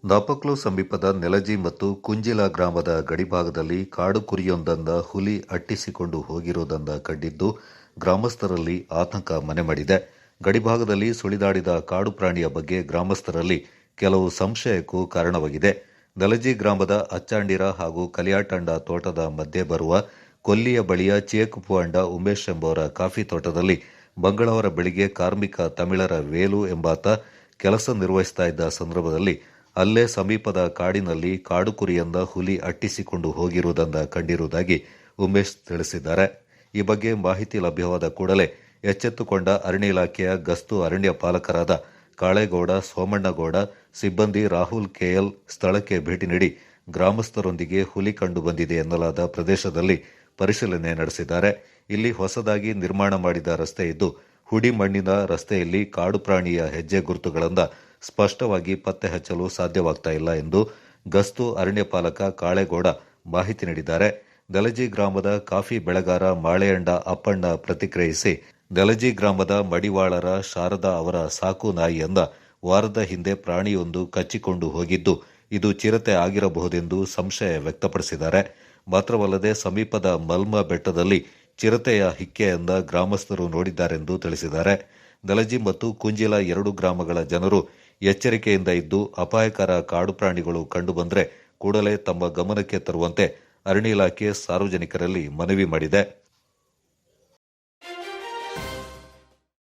ನಾಪಕ್ಲು ಸಮೀಪದ ನೆಲಜಿ ಮತ್ತು ಕುಂಜಿಲ ಗ್ರಾಮದ ಗಡಿಭಾಗದಲ್ಲಿ ಕಾಡು ಕುರಿಯೊಂದನ್ನು ಹುಲಿ ಅಟ್ಟಿಸಿಕೊಂಡು ಹೋಗಿರುವುದನ್ನು ಕಂಡಿದ್ದು ಗ್ರಾಮಸ್ಥರಲ್ಲಿ ಆತಂಕ ಮನೆ ಮಾಡಿದೆ. ಗಡಿಭಾಗದಲ್ಲಿ ಸುಳಿದಾಡಿದ ಕಾಡು ಪ್ರಾಣಿಯ ಬಗ್ಗೆ ಗ್ರಾಮಸ್ಥರಲ್ಲಿ ಕೆಲವು ಸಂಶಯಕ್ಕೂ ಕಾರಣವಾಗಿದೆ. ನೆಲಜಿ ಗ್ರಾಮದ ಅಚ್ಚಾಂಡಿರ ಹಾಗೂ ಕಲಿಯಾಟಂಡ ತೋಟದ ಮಧ್ಯೆ ಬರುವ ಕೊಲ್ಲಿಯ ಬಳಿಯ ಚೇಕುಪು ಅಂಡ ಉಮೇಶ್ ಎಂಬುವರ ಕಾಫಿ ತೋಟದಲ್ಲಿ ಮಂಗಳವಾರ ಬೆಳಿಗ್ಗೆ ಕಾರ್ಮಿಕ ತಮಿಳರ ವೇಲು ಎಂಬಾತ ಕೆಲಸ ನಿರ್ವಹಿಸ್ತಾ ಇದ್ದ ಸಂದರ್ಭದಲ್ಲಿ ಅಲ್ಲೇ ಸಮೀಪದ ಕಾಡಿನಲ್ಲಿ ಕಾಡು ಕುರಿಯೊಂದ ಹುಲಿ ಅಟ್ಟಿಸಿಕೊಂಡು ಹೋಗಿರುವುದನ್ನು ಕಂಡಿರುವುದಾಗಿ ಉಮೇಶ್ ತಿಳಿಸಿದ್ದಾರೆ. ಈ ಬಗ್ಗೆ ಮಾಹಿತಿ ಲಭ್ಯವಾದ ಕೂಡಲೇ ಎಚ್ಚೆತ್ತುಕೊಂಡ ಅರಣ್ಯ ಇಲಾಖೆಯ ಗಸ್ತು ಅರಣ್ಯ ಪಾಲಕರಾದ ಕಾಳೇಗೌಡ, ಸೋಮಣ್ಣಗೌಡ, ಸಿಬ್ಬಂದಿ ರಾಹುಲ್ ಕೆಎಲ್ ಸ್ಥಳಕ್ಕೆ ಭೇಟಿ ನೀಡಿ ಗ್ರಾಮಸ್ಥರೊಂದಿಗೆ ಹುಲಿ ಕಂಡು ಬಂದಿದೆ ಎನ್ನಲಾದ ಪ್ರದೇಶದಲ್ಲಿ ಪರಿಶೀಲನೆ ನಡೆಸಿದ್ದಾರೆ. ಇಲ್ಲಿ ಹೊಸದಾಗಿ ನಿರ್ಮಾಣ ಮಾಡಿದ ರಸ್ತೆ ಇದ್ದು, ಹುಡಿ ಮಣ್ಣಿನ ರಸ್ತೆಯಲ್ಲಿ ಕಾಡು ಪ್ರಾಣಿಯ ಹೆಜ್ಜೆ ಗುರುತುಗಳನ್ನು ಸ್ಪಷ್ಟವಾಗಿ ಪತ್ತೆ ಹಚ್ಚಲು ಸಾಧ್ಯವಾಗ್ತಾ ಇಲ್ಲ ಎಂದು ಗಸ್ತು ಅರಣ್ಯ ಪಾಲಕ ಕಾಳೇಗೌಡ ಮಾಹಿತಿ ನೀಡಿದ್ದಾರೆ. ನೆಲಜಿ ಗ್ರಾಮದ ಕಾಫಿ ಬೆಳೆಗಾರ ಮಾಳೆಯಂಡ ಅಪ್ಪಣ್ಣ ಪ್ರತಿಕ್ರಿಯಿಸಿ, ನೆಲಜಿ ಗ್ರಾಮದ ಮಡಿವಾಳರ ಶಾರದಾ ಅವರ ಸಾಕು ನಾಯಿಯನ್ನ ವಾರದ ಹಿಂದೆ ಪ್ರಾಣಿಯೊಂದು ಕಚ್ಚಿಕೊಂಡು ಹೋಗಿದ್ದು, ಇದು ಚಿರತೆ ಆಗಿರಬಹುದೆಂದು ಸಂಶಯ ವ್ಯಕ್ತಪಡಿಸಿದ್ದಾರೆ. ಮಾತ್ರವಲ್ಲದೆ ಸಮೀಪದ ಮಲ್ಮ ಬೆಟ್ಟದಲ್ಲಿ ಚಿರತೆಯ ಹಿಕ್ಕೆಯನ್ನ ಗ್ರಾಮಸ್ಥರು ನೋಡಿದ್ದಾರೆಂದು ತಿಳಿಸಿದ್ದಾರೆ. ನೆಲಜಿ ಮತ್ತು ಕುಂಜಿಲ ಎರಡು ಗ್ರಾಮಗಳ ಜನರು ಎಚ್ಚರಿಕೆಯಿಂದ ಇದ್ದು ಅಪಾಯಕರ ಕಾಡು ಪ್ರಾಣಿಗಳು ಕಂಡುಬಂದರೆ ಕೂಡಲೇ ತಮ್ಮ ಗಮನಕ್ಕೆ ತರುವಂತೆ ಅರಣ್ಯ ಇಲಾಖೆ ಸಾರ್ವಜನಿಕರಲ್ಲಿ ಮನವಿ ಮಾಡಿದೆ.